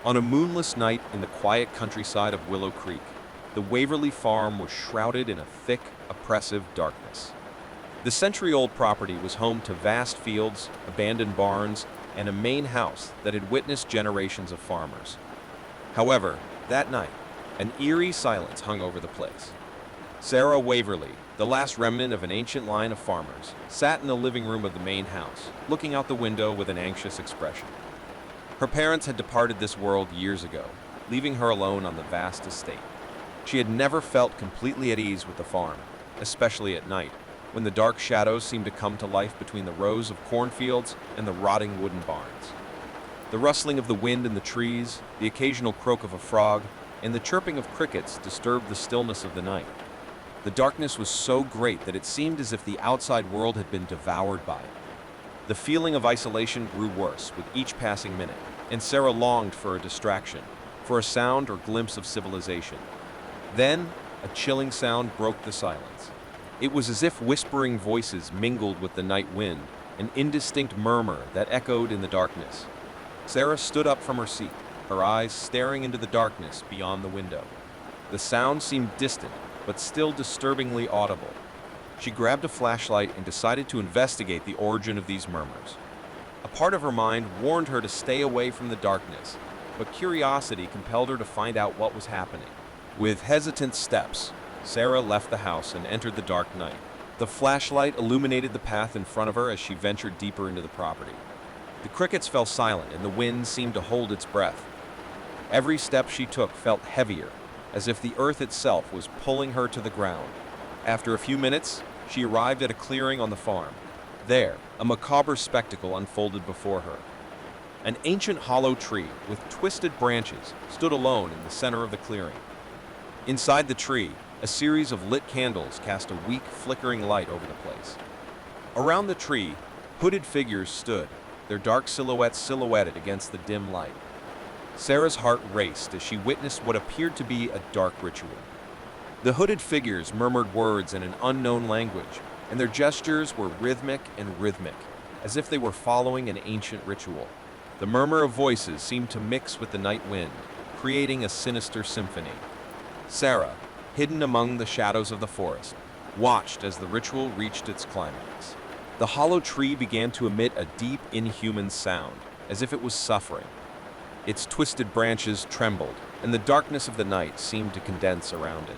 On a moonless night in the quiet countryside of Willow Creek, the Waverly farm was shrouded in a thick, oppressive darkness. The century-old property was home to vast fields, abandoned barns, and a main house that had witnessed generations of farmers. However, that night, an eerie silence hung over the place. Sarah Waverly, the last remnant of an ancient line of farmers, sat in the living room of the main house, looking out the window with an anxious expression. Her parents had departed this world years ago, leaving her alone on the vast estate. She had never felt completely at ease with the farm, especially at night, when the dark shadows seemed to come to life between the rows of cornfields and the rotting wooden barns. The rustling of the wind in the trees, the occasional croak of a frog, and the chirping of crickets disturbed the stillness of the night. The darkness was so great that it seemed as if the outside world had been devoured by it. The feeling of isolation grew worse with each passing minute, and Sarah longed for a distraction, for a sound or glimpse of civilization. Then, a chilling sound broke the silence. It was as if whispering voices mingled with the night wind, an indistinct murmur that echoed in the darkness. Sarah stood up from her seat, her eyes staring into the darkness beyond the window. The sound seemed distant, but still disturbingly audible. She grabbed a flashlight and decided to investigate the origin of these murmurs. A part of her mind warned her to stay away from the darkness, but curiosity compelled her to find out what was happening. With hesitant steps, Sarah left the house and entered the dark night. The flashlight illuminated the path in front of her as she ventured deeper into the property. The crickets fell silent and the wind seemed to hold its breath. Every step she took felt heavier, as if the earth itself was pulling her to the ground. After a few minutes, she arrived at a clearing on the farm. There, a macabre spectacle unfolded before her. An ancient hollow tree with twisted branches stood alone in the center of the clearing. Inside the tree, a series of lit candles cast a weak, flickering light over the place. Around the tree, hooded figures stood, their dark silhouettes silhouetted against the dim light. Sarah's heart raced as she witnessed what appeared to be a dark ritual. The hooded figures murmured words in an unknown language, and their gestures were rhythmic, as if they were following an ancient ritual. The murmur of voices seemed to mix with the night wind, creating a sinister symphony. Sarah, hidden among the shadows of the forest, watched as the ritual reached its climax. The hollow tree began to emit a deep, inhuman sound, as if it was suffering. Its twisted branches trembled, and the darkness of the night seemed to condense around it.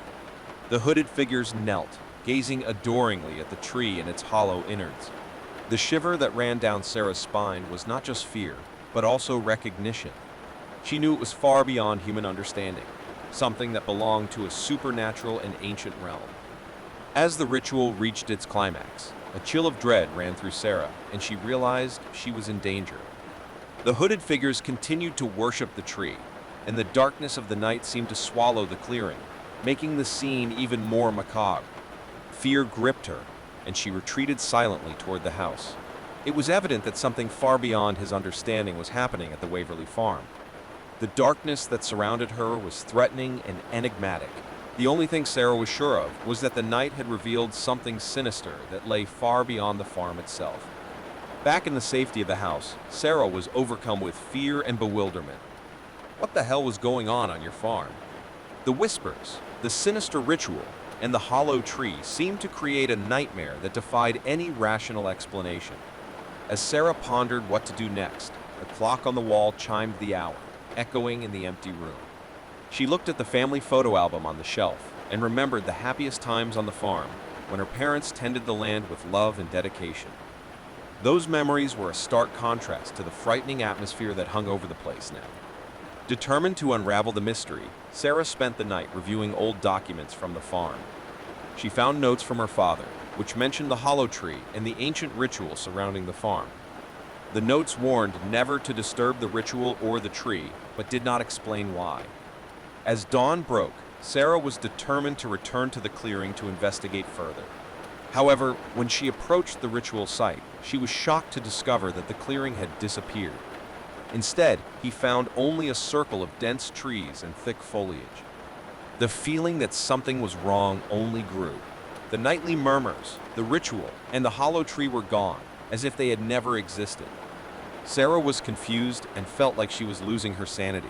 The hooded figures knelt, gazing adoringly at the tree and its hollow innards. The shiver that ran down Sarah's spine was not just fear, but also recognition. She knew it was far beyond human understanding, something that belonged to a supernatural and ancient realm. As the ritual reached its climax, a chill of dread ran through Sarah, and she realized she was in danger. The hooded figures continued to worship the tree, and the darkness of the night seemed to swallow the clearing, making the scene even more macabre. Fear gripped her, and she retreated silently toward the house. It was evident that something far beyond his understanding was happening at the Waverly farm. The darkness that surrounded her was threatening and enigmatic. The only thing Sarah was sure of was that the night had revealed something sinister that lay far beyond the farm itself. Back in the safety of the house, Sarah was overcome with fear and bewilderment. What the hell was going on your farm? The whispers, the sinister ritual, and the hollow tree seemed to create a nightmare that defied any rational explanation. As Sarah pondered what to do next, the clock on the wall chimed the hour, echoing in the empty room. She looked at the family photo album on the shelf and remembered the happiest times on the farm when her parents tended the land with love and dedication. Those memories were a stark contrast to the frightening atmosphere that hung over the place now. Determined to unravel the mystery, Sarah spent the night reviewing old documents from the farm. She found notes from her father, which mentioned the hollow tree and the ancient ritual surrounding the farm. The notes warned never to disturb the ritual or the tree, but did not explain why. As dawn broke, Sarah was determined to return to the clearing to investigate further. However, when she approached the ritual site, she was shocked to discover that the clearing had disappeared. Instead, he found only a circle of dense trees and thick foliage. The feeling that something was wrong only grew. The nightly murmurs, the ritual, and the hollow tree were gone, as if they had never existed. Sarah was confused and felt like she was losing her sanity.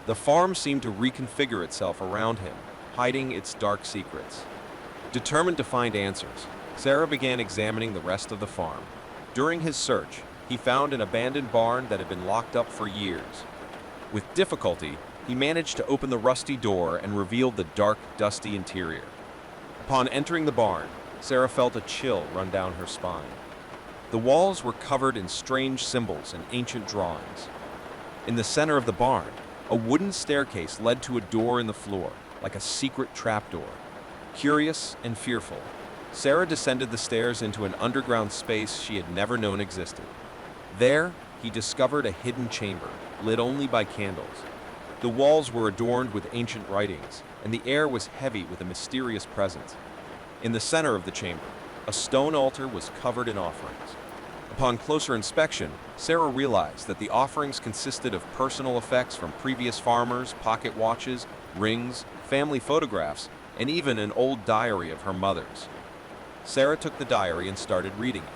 The farm seemed to reconfigure itself around him, hiding its dark secrets. Determined to find answers, Sarah began examining the rest of the farm. During his search, he found an abandoned barn that had been locked up for years. With difficulty, he managed to open the rusty door and revealed the dark, dusty interior. Upon entering the barn, Sarah felt a chill run down her spine. The walls were covered in strange symbols and ancient drawings. In the center of the barn, a wooden staircase led to a door in the floor, like a secret trapdoor. Curious and fearful, Sarah descended the stairs into an underground space she had never known existed. There, he discovered a hidden chamber, lit only by candles. The walls were adorned with ancient writings, and the air was heavy with a mysterious presence. In the center of the chamber, a stone altar was covered in offerings. Upon closer inspection, Sarah realized that the offerings consisted of personal effects from previous farmers, pocket watches, rings, family photographs, and even an old diary of her mother's. Sarah took the diary and started reading it.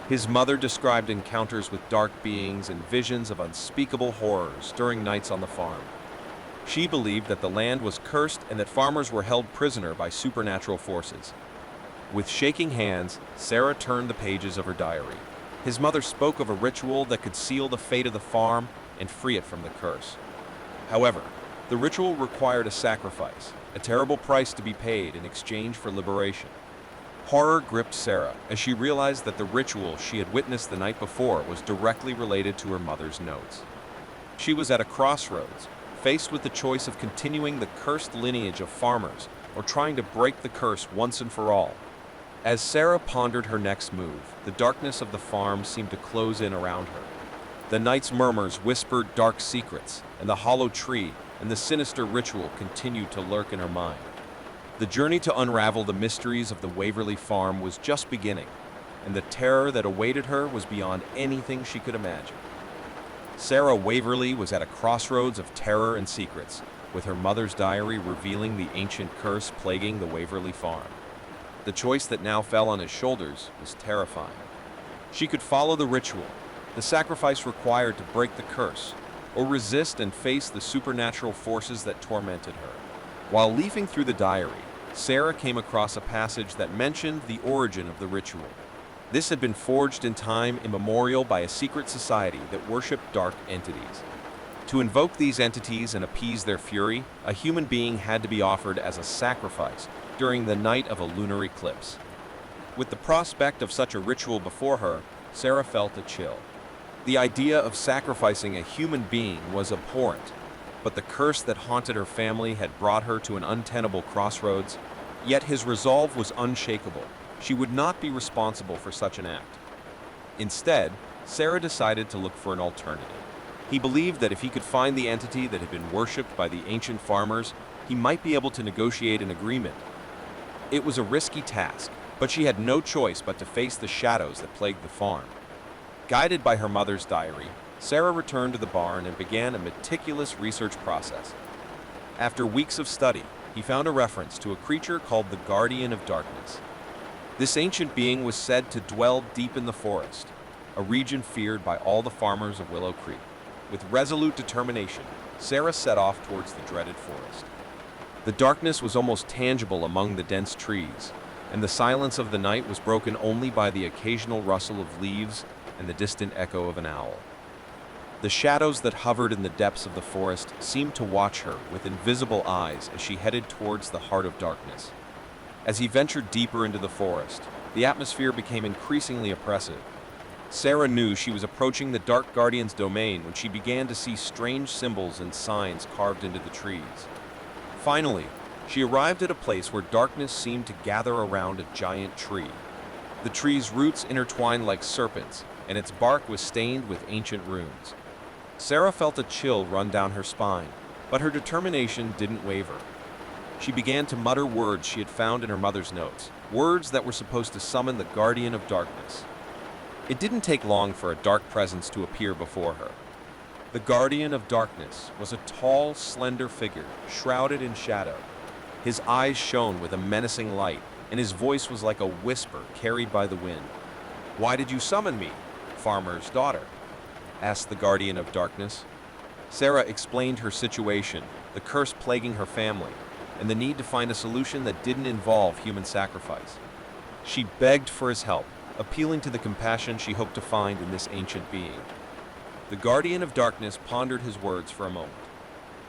His mother described encounters with dark beings and visions of unspeakable horrors during nights on the farm. She believed that the land was cursed and that farmers were held prisoner by supernatural forces. With shaking hands, Sarah turned the pages of her diary. His mother spoke of a ritual that could seal the fate of the farm and free it from the curse. However, the ritual required a sacrifice, a terrible price to be paid in exchange for liberation. Horror gripped Sarah as she realized that the ritual she had witnessed the night before was directly related to her mother's notes. She was at a crossroads, faced with the choice of continuing the cursed lineage of farmers or trying to break the curse once and for all. As Sarah pondered her next move, the darkness of the farm seemed to close in around her. The night's murmurs whispered dark secrets, and the hollow tree and the sinister ritual continued to lurk in her mind. The journey to unravel the mysteries of the Waverly farm was just beginning, and the terror that awaited her was beyond anything she could imagine. Sarah Waverly was at a crossroads of terror and secrets, with her mother's diary revealing the ancient curse plaguing the Waverly farm. The choice that now fell on his shoulders was terrifying. She could follow the ritual, the sacrifice required to break the curse, or resist and face the supernatural forces that tormented her. While leafing through the diary, Sarah came across a passage that mentioned the origin of the ritual. This had been forged in time immemorial by a secret society that worshipped dark entities. To invoke these entities and appease their fury, a human being had to be offered as a sacrifice during the night of a lunar eclipse. With the prospect of such a ritual before her, Sarah felt a chill. The idea of sacrificing a human being was abhorrent, but the curse that haunted her family had brought her to an untenable crossroads. Yet his resolve was unshakable. She would not be responsible for such an act. Instead, Sarah decided to look for an alternative. He believed that if he could find the entity that had been worshipped by the ancient farmers, he might be able to negotiate an agreement. It was a risky task, but she had no choice but to face the shadows that plagued the farm. Guided by her mother's diary, Sarah returned to the barn and began a meticulous research process. After weeks of study, he found a reference to a creature called the Guardian of Darkness. This ancient being was said to dwell deep in the forest, a region feared by all the farmers of Willow Creek. With resolute determination, Sarah set off towards the dreaded forest. The darkness was almost tangible among the dense trees, and the silence of the night was broken only by the occasional rustle of leaves and the distant echo of an owl. The shadows that hovered in the depths of the forest seemed to watch her with invisible eyes as she headed towards the heart of darkness. As he ventured deeper into the forest, the atmosphere became increasingly oppressive. Sarah knew she was approaching the Dark Guardian's domain when she began to see strange symbols and signs carved into the trees. Finally, she arrived at a place where darkness seemed to gather around a giant tree. The tree's roots intertwined like serpents, and its bark was stained with ancient runes. Sarah felt a chill run down her spine, but her determination didn't waver. She began to mutter words she had found in her mother's notes, words that were supposed to summon the Guardian of Darkness. It didn't take long for a dark presence to appear before her. The Guardian of Darkness was a tall, slender figure, shrouded in shadow. His eyes shone with a menacing light, and his voice was like a whisper carried by the wind. "Why did you summon me, farmer's daughter?" asked the Guardian of Darkness. Sarah explained her situation, the curse plaguing her family, and the need to find a solution that didn't involve human sacrifice. She begged for his help, appealing to the compassion she hoped to find in this ancient being. The Guardian of Darkness pondered his words for a moment.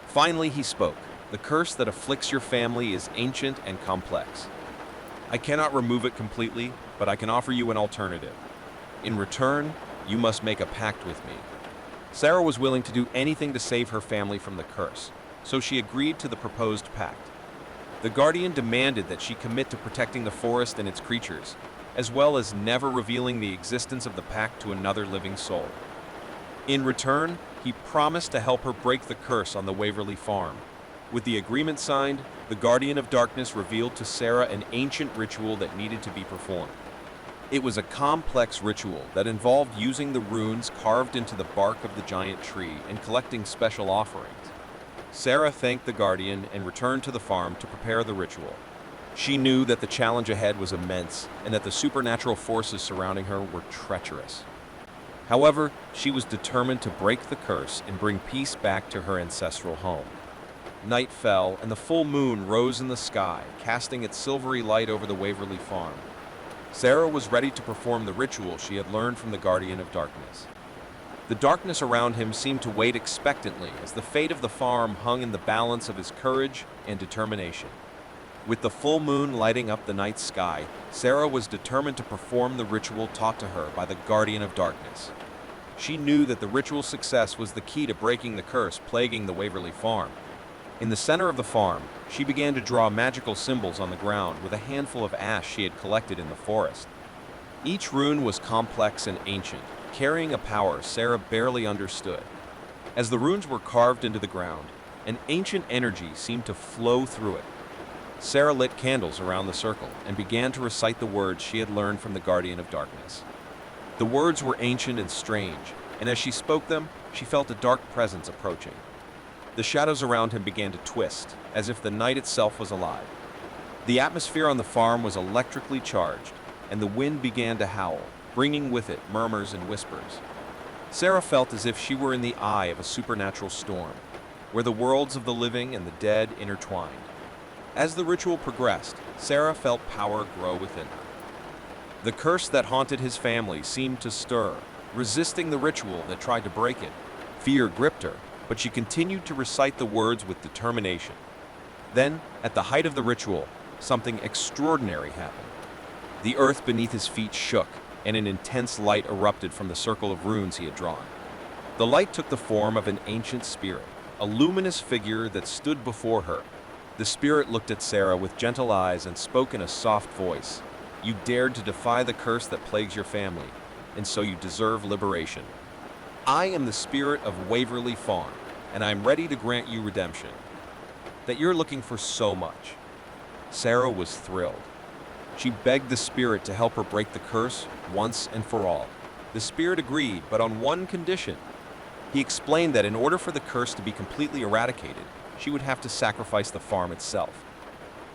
Finally, he spoke. The curse that afflicts your family is ancient and complex. I cannot remove it completely, but I can offer you an alternative. In return, you must make a pact with me. Sarah was willing to do anything to save her family from the curse, so she agreed to the proposed pact. The Guardian demanded that she commit to protecting the forest and its creatures, as well as never revealing the existence of the pact to another living soul. In return, he promised to help her break the curse on the Waverly farm. With the agreement signed, the Guardian of Darkness revealed to Sarah an ancient ritual that needed to be performed. It was a complex ritual that involved using the runes carved into the bark of the giant tree and collecting special offerings. Sarah thanked the Guardian and returned to the farm to prepare the ritual. She knew that the challenge ahead was immense and that the supernatural forces surrounding her were treacherous. However, she was determined to break the curse and bring peace back to her ancestral home. Night fell, and the full moon rose in the sky, casting its silvery light over the Waverly farm. Sarah was ready to perform the ritual she had learned from the Guardian of Darkness. The darkness around him seemed to wait expectantly as the fate of the farm hung in the balance of his courage and determination. With the full moon lighting up the night sky, Sarah was determined to perform the ritual taught to her by the Guardian of Darkness. She knew that the ritual's success was the key to breaking the curse plaguing the Waverly farm. In the center of the farm, she began to draw magical symbols on the ground with a handful of ash she had collected in the forest. Each rune was complex and ancient, carrying a power Sarah barely understood. As the runes were carved into the ground, an ancient energy seemed to flow through it. Sarah lit candles around the circle and began to recite the words she had learned from the Guardian of Darkness. The words were ancient and strange, and as she spoke them, she felt a dark presence approaching. The shadows around him began to twist, as if the night itself was alive. The atmosphere on the farm was electrically charged, and the wind began to howl, bringing with it murmurs and whispers. Sarah felt as if she were in the eye of a supernatural storm, where the worlds of the living and the dead intertwined. As the ritual progressed, Sarah felt power grow within her. The curse that haunted his family seemed to stir, resisting the ritual that tried to break it. Fear gripped her, but she continued to recite the words with determination. Then, at the height of the ritual, something extraordinary happened. The earth beneath his feet shook, and an intense light erupted from the circle of runes he had drawn. The light took the form of an ancient spirit, a luminous figure that stood before her. The spirit looked at Sarah with gentle eyes and spoke in a soft voice. You dared to defy the curse that plagues your family, and so you deserve liberation. I am the spirit of Waverly Farm, and I am ready to grant you redemption. That you're looking for so much. Sarah was thrilled. She begged the spirit to help her break the curse once and for all. The spirit agreed, but on one condition. He explained that in order for the curse to be completely eradicated, she would have to sacrifice the farm itself.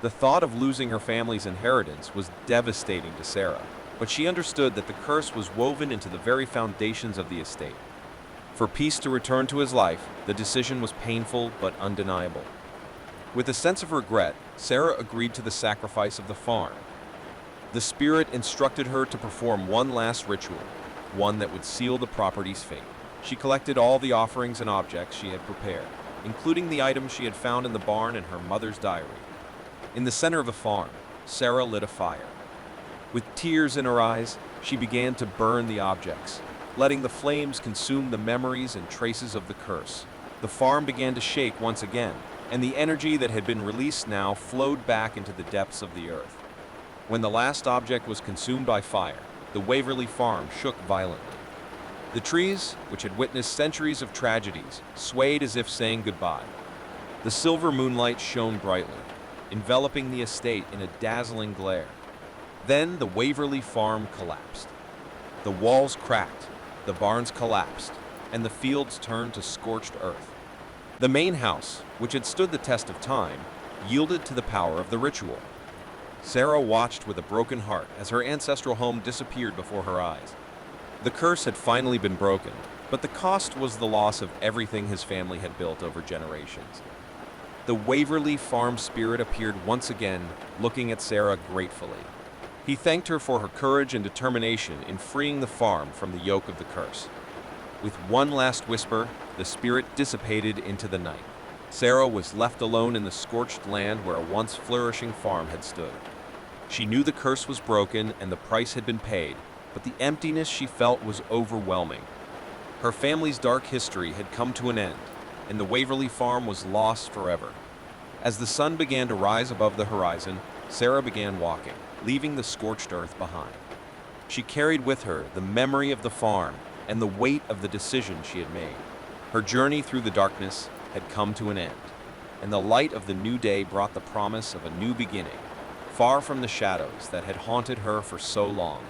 The thought of losing her family's inheritance was devastating to Sarah, but she understood that the curse was woven into the very foundations of the estate. For peace to return to his life, the decision was painful but undeniable. With a sense of regret, Sarah agreed to the sacrifice of the farm. The spirit instructed her to perform one last ritual, one that would seal the property's fate. She collected all the offerings and objects she had prepared, including the items she had found in the barn and her mother's diary. In the center of the farm, Sarah lit a fire. With tears in her eyes, she began to burn the objects, letting the flames consume the memories and traces of the curse. The farm began to shake once again, and the energy that had been released now flowed back into the depths of the earth. When the last object was consumed by fire, the Waverly farm shook violently. The trees, which had witnessed centuries of tragedies, swayed as if saying goodbye. The silver moonlight shone brightly, enveloping the estate in a dazzling glare. Then the Waverly farm collapsed. The walls cracked, the barns collapsed, and the fields turned to scorched earth. The main house, which had stood the test of time, yielded to the power of the ritual. Sarah watched with a broken heart as her ancestral home disappeared before her eyes. The curse had finally been broken, But the cost was the loss of everything his family had built over generations. The Waverly farm spirit appeared once again, looking at Sarah gratefully. He thanked her for her courage and determination in freeing the farm from the yoke of the curse. With one last whisper, the spirit dissipated into the night. Sarah was left alone in the scorched land where a once flourishing farm had stood. She knew the curse was broken and the price had been paid, but the emptiness she felt was overwhelming. Her family's dark history had come to an end, and the Waverly farm was lost forever. As the sun began to rise above the horizon, Sarah began walking, leaving the scorched earth behind. She carried with her the memory of the farm and the weight of the decision she had made. Her journey through the darkness had come to an end, and the light of the new day brought the promise of a new beginning, far from the shadows that had haunted her for so long.